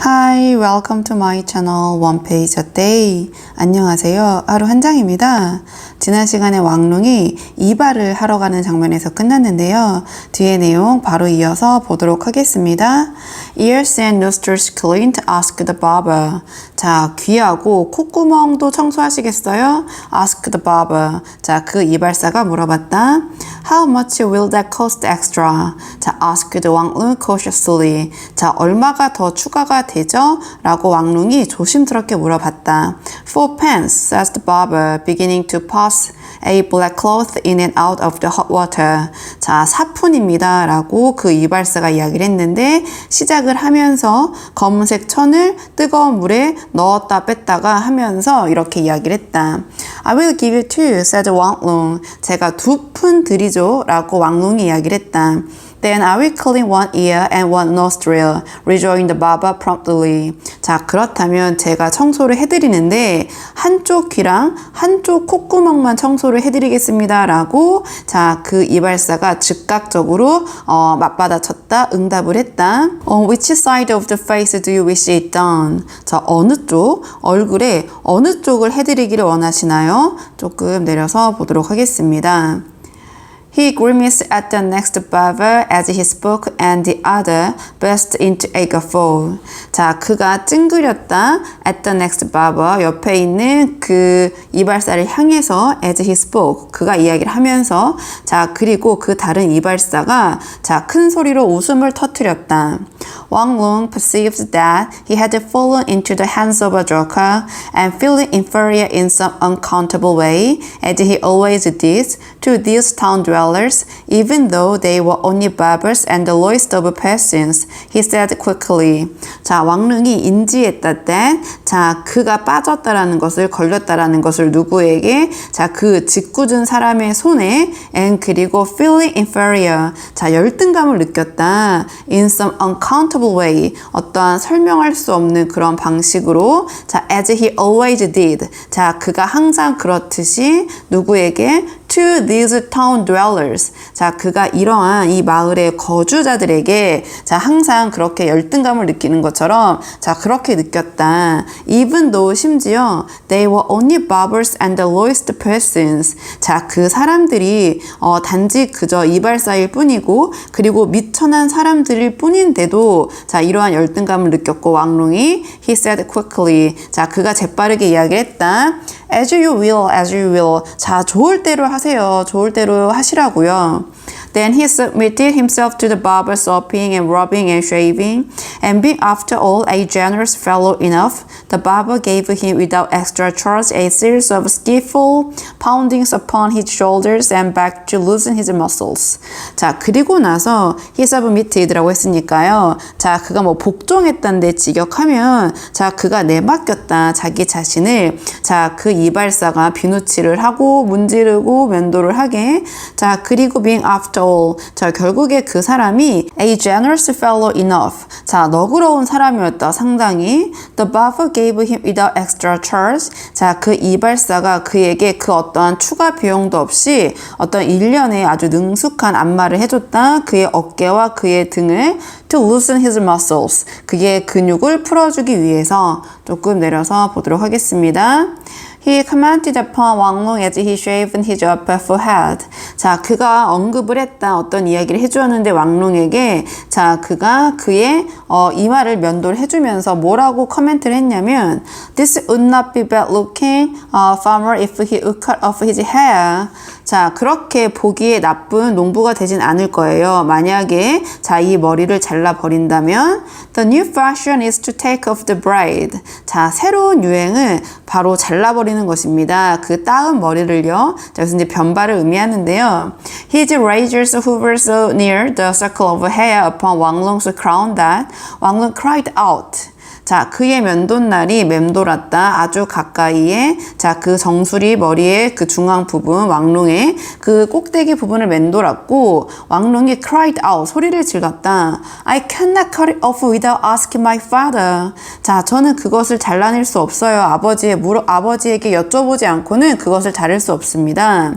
Hi, welcome to my channel One Page a Day. 안녕하세요. 하루 한 장입니다. 지난 시간에 왕룽이 이발을 하러 가는 장면에서 끝났는데요. 뒤에 내용 바로 이어서 보도록 하겠습니다. Ears and nostrils cleaned? asked the barber. 자, 귀하고 콧구멍도 청소하시겠어요? asked the barber. 자, 그 이발사가 물어봤다. How much will that cost extra? 자, asked 왕룽 cautiously. 자, 얼마가 더 추가가 되죠? 라고 왕룽이 조심스럽게 물어봤다. 4 pence, says the barber, beginning to pass a black cloth in and out of the hot water. 자, 4푼입니다. 라고 그 이발사가 이야기를 했는데 시작을 하면서 검은색 천을 뜨거운 물에 넣었다 뺐다가 하면서 이렇게 이야기를 했다. I will give you 2, said 왕룽. 제가 2푼 드리죠. 라고 왕룽이 이야기를 했다. Then I will clean one ear and one nostril, rejoined the barber promptly. 자, 그렇다면 제가 청소를 해드리는데 한쪽 귀랑 한쪽 콧구멍만 청소를 해드리겠습니다. 라고 자, 그 이발사가 즉각적으로 맞받아쳤다, 응답을 했다. Which side of the face do you wish it done? 자, 어느 쪽, 얼굴에 어느 쪽을 해드리기를 원하시나요? 조금 내려서 보도록 하겠습니다. He grimaced at the next barber as he spoke and the other burst into a guffaw. 자, 그가 찡그렸다. At the next barber, 옆에 있는 그 이발사를 향해서 as he spoke. 그가 이야기를 하면서 자, 그리고 그 다른 이발사가 자, 큰 소리로 웃음을 터뜨렸다. Wang Lung perceived that he had fallen into the hands of a joker and feeling inferior in some uncountable way, as he always did, to these town dwellers, even though they were only barbers and the lowest of persons, he said quickly. 자, 왕릉이 인지했다 that, 자, 그가 빠졌다라는 것을, 걸렸다라는 것을 누구에게? 자, 그 짓궂은 사람의 손에, and 그리고 feeling inferior, 자, 열등감을 느꼈다. In some uncountable way, 어떠한 설명할 수 없는 그런 방식으로, 자, as he always did, 자, 그가 항상 그렇듯이 누구에게? To these town dwellers. 자, 그가 이러한 이 마을의 거주자들에게 자, 항상 그렇게 열등감을 느끼는 것처럼 자, 그렇게 느꼈다. Even though 심지어 they were only barbers and the lowest persons. 자, 그 사람들이 단지 그저 이발사일 뿐이고 그리고 미천한 사람들일 뿐인데도 자, 이러한 열등감을 느꼈고 왕룽이 he said quickly. 자, 그가 재빠르게 이야기했다. As you will, as you will. 자, 좋을 대로 하세요. 좋을 대로 하시라고요. Then he submitted himself to the barber soaping and rubbing and shaving, and being after all a generous fellow enough, the barber gave him without extra charge a series of skillful poundings upon his shoulders and back to loosen his muscles. 자, 그리고 나서 he submitted라고 했으니까요. 자, 그가 뭐 복종했다는데 직역하면 자, 그가 내맡겼다. 자기 자신을 자, 그 이발사가 비누칠을 하고 문지르고 면도를 하게. 자, 그리고 being after all. 자, 결국에 그 사람이 a generous fellow enough. 자, 너그러운 사람이었다. 상당히. The barber gave him without extra charge. 자, 그 이발사가 그에게 그 어떠한 추가 비용도 없이 어떤 일련의 아주 능숙한 안마를 해줬다. 그의 어깨와 그의 등을 to loosen his muscles. 그의 근육을 풀어주기 위해서 조금 내려서 보도록 하겠습니다. He commented upon Wang Lung as he shaved his upper forehead. 자, 그가 언급을 했다. 어떤 이야기를 해주었는데 왕룽에게 자, 그가 그의 이마를 면도를 해주면서 뭐라고 코멘트를 했냐면 This would not be bad looking farmer if he would cut off his hair. 자, 그렇게 보기에 나쁜 농부가 되진 않을 거예요. 만약에 자, 이 머리를 잘라버린다면 The new fashion is to take off the braid. 자, 새로운 유행은 바로 잘라버리는 것입니다. 그 따은 머리를요. 자, 그래서 이제 변발을 의미하는데요. His razors hovered so near the circle of hair upon Wang Lung's crown that Wang Lung cried out. 자, 그의 면도날이 맴돌았다. 아주 가까이에 자, 그 정수리 머리의 그 중앙 부분 왕룽의 그 꼭대기 부분을 맴돌았고 왕룽이 cried out 소리를 질렀다. I cannot cut it off without asking my father. 자, 저는 그것을 잘라낼 수 없어요. 아버지에게 여쭤보지 않고는 그것을 자를 수 없습니다.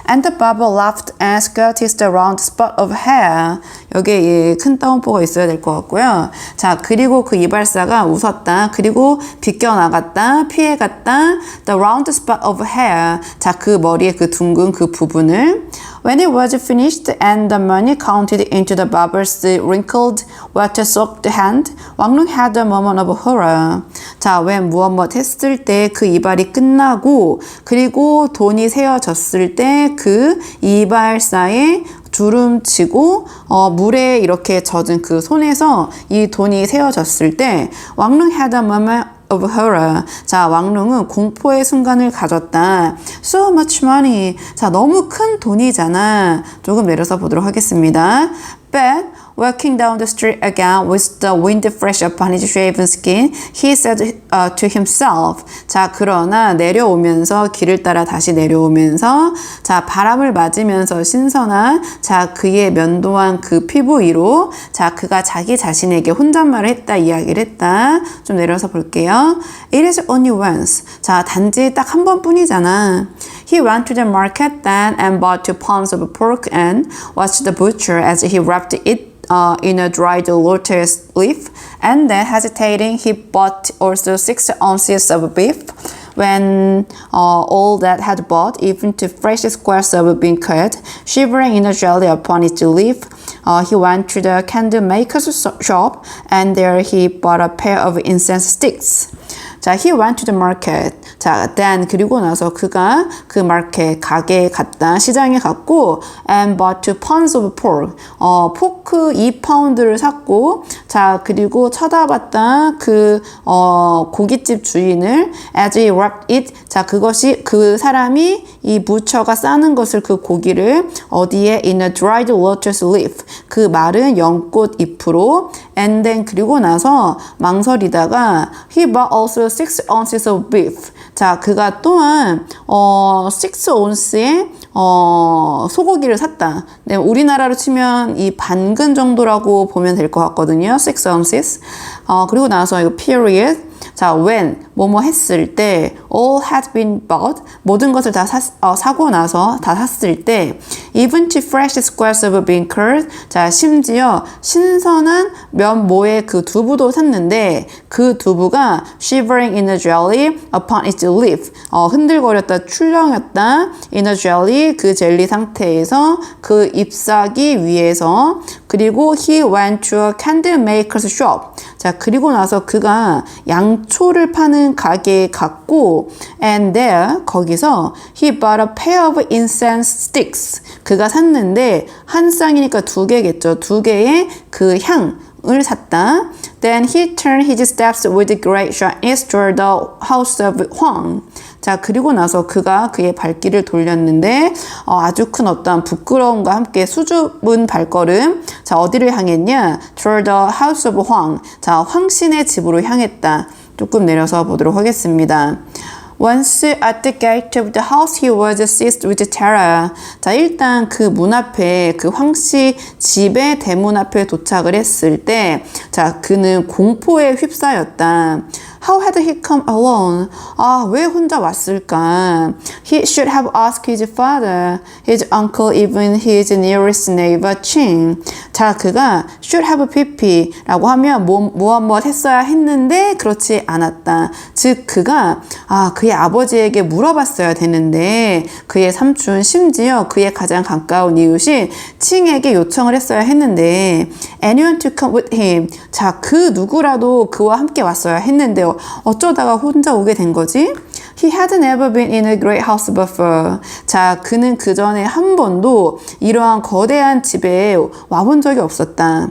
And the barber laughed and scratched the round spot of hair. 여기에 예, 큰 따옴표가 있어야 될 것 같고요. 자, 그리고 그 이발사가 웃었다. 그리고 비껴나갔다. 피해갔다. The round spot of hair. 자, 그 머리의 그 둥근 그 부분을 When it was finished and the money counted into the barber's wrinkled, water-soaked hand, 왕룡 had a moment of horror. 자, when 무엇 했을 때 그 이발이 끝나고 그리고 돈이 세어졌을 때 그 이발사의 주름치고 물에 이렇게 젖은 그 손에서 이 돈이 세어졌을 때 왕룡 had a moment of horror. 자, 왕룡은 공포의 순간을 가졌다. So much money. 자, 너무 큰 돈이잖아. 조금 내려서 보도록 하겠습니다. But walking down the street again with the wind fresh upon his shaven skin, he said to himself. 자, 그러나 내려오면서 길을 따라 다시 내려오면서 자, 바람을 맞으면서 신선한 자, 그의 면도한 그 피부 위로 자, 그가 자기 자신에게 혼잣말을 했다, 이야기를 했다. 좀 내려서 볼게요. It is only once. 자, 단지 딱 한 번뿐이잖아. He went to the market then and bought 2 pounds of pork and watched the butcher as he wrapped it in a dried lotus leaf, and then hesitating, he bought also 6 ounces of beef. When all that had bought, even to fresh squares of being cut, shivering in a jelly upon its leaf, he went to the candle maker's shop, and there he bought a pair of incense sticks. 자, he went to the market. 자, then 그리고 나서 그가 그 마켓 가게에 갔다. 시장에 갔고 and bought 2 pounds of pork. 포크 2파운드를 샀고 자, 그리고 쳐다봤다. 그 고깃집 주인을 as he wrapped it. 자, 그것이 그 사람이 이 부처가 싸는 것을 그 고기를 어디에 in a dried lotus leaf. 그 마른 연꽃 잎으로 and then 그리고 나서 망설이다가 he bought also 6 ounces of beef. 자, 그가 또한 6 온스의 소고기를 샀다. 네, 우리나라로 치면 이 반근 정도라고 보면 될 것 같거든요. 6 ounces. 그리고 나서 이거 period. 자, when 뭐뭐 했을 때 all had been bought 모든 것을 다 사고 나서 다 샀을 때 even to fresh squares of bean curd 자, 심지어 신선한 면모의 그 두부도 샀는데 그 두부가 shivering in a jelly upon its leaf 흔들거렸다 출렁였다 in a jelly 그 젤리 상태에서 그 잎사귀 위에서 그리고 he went to a candle maker's shop 자, 그리고 나서 그가 양초를 파는 가게에 갔고 and there 거기서 he bought a pair of incense sticks 그가 샀는데 한 쌍이니까 2개겠죠. 2개의 그 향을 샀다. Then he turned his steps with great shyness toward the house of Huang. 자, 그리고 나서 그가 그의 발길을 돌렸는데 아주 큰 어떤 부끄러움과 함께 수줍은 발걸음. 자, 어디를 향했냐? Toward the house of Huang. 자, 황신의 집으로 향했다. 조금 내려서 보도록 하겠습니다. Once at the gate of the house, he was seized with terror. 자, 일단 그 문 앞에, 그 황씨 집의 대문 앞에 도착을 했을 때, 자, 그는 공포에 휩싸였다. How had he come alone? 아, 왜 혼자 왔을까? He should have asked his father, his uncle, even his nearest neighbor, Ching. 자, 그가 should have pp라고 하면 무엇 했어야 했는데 그렇지 않았다. 즉, 그가 그의 아버지에게 물어봤어야 되는데 그의 삼촌 심지어 그의 가장 가까운 이웃인 칭에게 요청을 했어야 했는데 anyone to come with him. 자, 그 누구라도 그와 함께 왔어야 했는데 어쩌다가 혼자 오게 된 거지? He had never been in a great house before. 자, 그는 그 전에 한 번도 이러한 거대한 집에 와본 적이 없었다.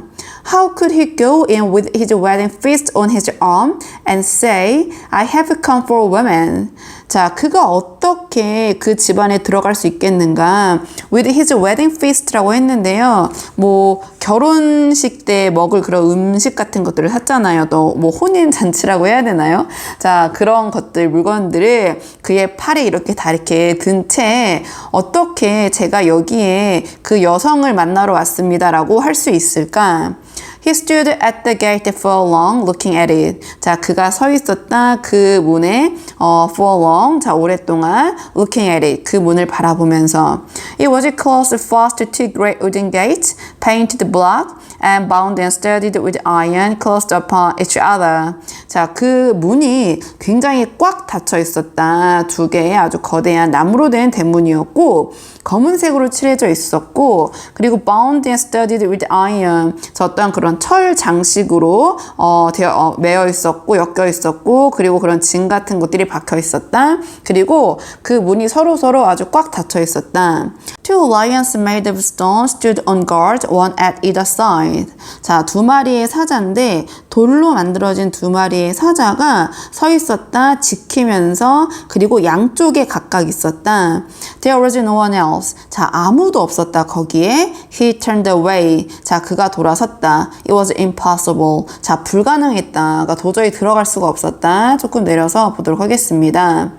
How could he go in with his wedding feast on his arm and say, I have come for women? 자, 그가 어떻게 그 집안에 들어갈 수 있겠는가? With his wedding feast라고 했는데요. 뭐 결혼식 때 먹을 그런 음식 같은 것들을 샀잖아요. 또 뭐 혼인 잔치라고 해야 되나요? 자, 그런 것들 물건들을 그의 팔에 이렇게 다 이렇게 든 채 어떻게 제가 여기에 그 여성을 만나러 왔습니다라고 할 수 있을까? He stood at the gate for long, looking at it. 자, 그가 서 있었다. 그 문에 for long, 자, 오랫동안 looking at it. 그 문을 바라보면서 It was closed fast to great wooden gates, painted black, and bound and studded with iron, closed upon each other. 자, 그 문이 굉장히 꽉 닫혀 있었다. 두 개의 아주 거대한 나무로 된 대문이었고 검은색으로 칠해져 있었고 그리고 bound and studded with iron. 자, 어떤 그런 철 장식으로 매여 있었고 엮여 있었고 그리고 그런 진 같은 것들이 박혀 있었다. 그리고 그 문이 서로 아주 꽉 닫혀 있었다. Two lions made of stone stood on guard, one at either side. 자, 두 마리의 사자인데 돌로 만들어진 두 마리의 사자가 서 있었다. 지키면서 그리고 양쪽에 각각 있었다. There was no one else. 자, 아무도 없었다. 거기에 He turned away. 자, 그가 돌아섰다. It was impossible. 자, 불가능했다가 도저히 들어갈 수가 없었다. 조금 내려서 보도록 하겠습니다.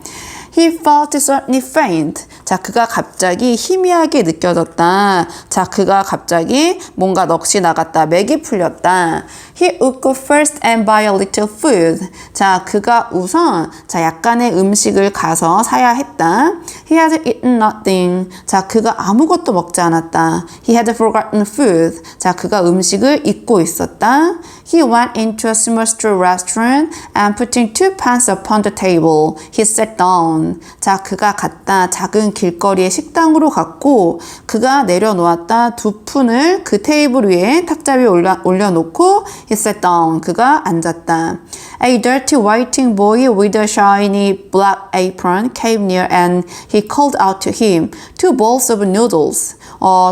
He felt suddenly faint. 자, 그가 갑자기 희미하게 느껴졌다. 자, 그가 갑자기 뭔가 넋이 나갔다. 맥이 풀렸다. He would go first and buy a little food. 자, 그가 우선 약간의 음식을 가서 사야 했다. He had eaten nothing. 자, 그가 아무것도 먹지 않았다. He had forgotten food. 자, 그가 음식을 잊고 있었다. He went into a small street restaurant and putting 2 pence upon the table, he sat down. 자, 그가 갔다. 작은 길거리의 식당으로 갔고 그가 내려놓았다. 2푼을 그 테이블 위에 탁자 위에 올려놓고 he sat down. 그가 앉았다. A dirty whiting boy with a shiny black apron came near and he called out to him, 2 bowls of noodles.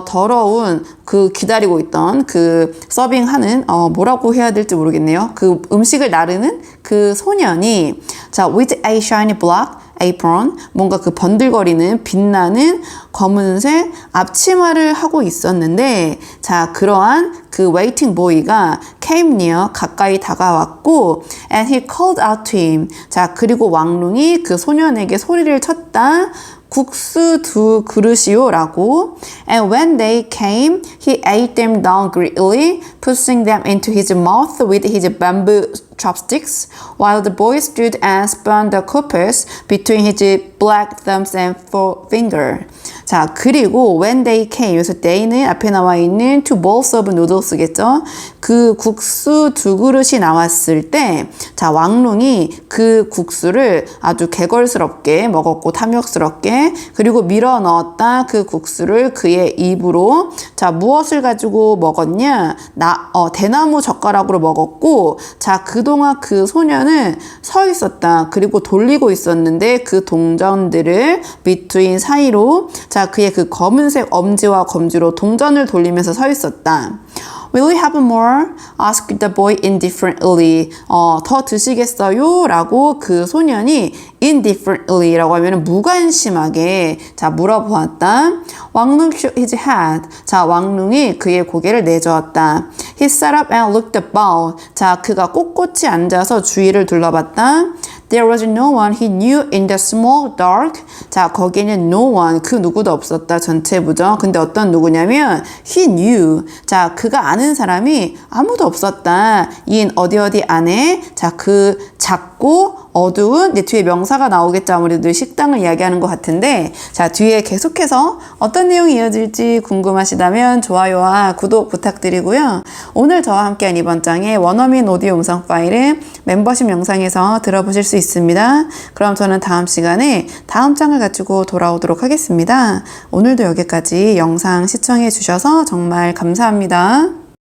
더러운 그 기다리고 있던 그 서빙하는 뭐라고 해야 될지 모르겠네요. 그 음식을 나르는 그 소년이 자, with a shiny black apron, 뭔가 그 번들거리는 빛나는 검은색 앞치마를 하고 있었는데 자, 그러한 그 웨이팅 보이가 came near, 가까이 다가왔고 and he called out to him. 자, 그리고 왕룽이 그 소년에게 소리를 쳤다. 국수 2 그릇이요 라고. And when they came, he ate them down greedily, pushing them into his mouth with his bamboo chopsticks, while the boy stood and spun the coppers between his black thumbs and forefinger. 자, 그리고 when they came, 여기서 they는 앞에 나와 있는 2 bowls of noodles겠죠. 그 국수 2 그릇이 나왔을 때, 자, 왕룽이 그 국수를 아주 개걸스럽게 먹었고 탐욕스럽게 그리고 밀어 넣었다. 그 국수를 그의 입으로 자, 무엇을 가지고 먹었냐? 대나무 젓가락으로 먹었고 자, 그동안 그 소년은 서 있었다. 그리고 돌리고 있었는데 그 동전들을 between 사이로 자, 그의 그 검은색 엄지와 검지로 동전을 돌리면서 서 있었다. Will you have more? asked the boy indifferently. 더 드시겠어요? 라고 그 소년이 indifferently 라고 하면 무관심하게 자, 물어보았다. 왕룽 shook his head. 자, 왕룽이 그의 고개를 내저었다. He sat up and looked about. 자, 그가 꼿꼿이 앉아서 주위를 둘러봤다. There was no one he knew in the small dark. 자, 거기에는 no one, 그 누구도 없었다. 전체 부정. 근데 어떤 누구냐면 he knew. 자, 그가 아는 사람이 아무도 없었다. in 어디 안에 자, 그 작고 어두운 내 뒤에 명사가 나오겠죠. 아무래도 식당을 이야기하는 것 같은데 자, 뒤에 계속해서 어떤 내용이 이어질지 궁금하시다면 좋아요와 구독 부탁드리고요. 오늘 저와 함께한 이번 장의 원어민 오디오 음성 파일은 멤버십 영상에서 들어보실 수 있습니다. 그럼 저는 다음 시간에 다음 장을 가지고 돌아오도록 하겠습니다. 오늘도 여기까지 영상 시청해 주셔서 정말 감사합니다.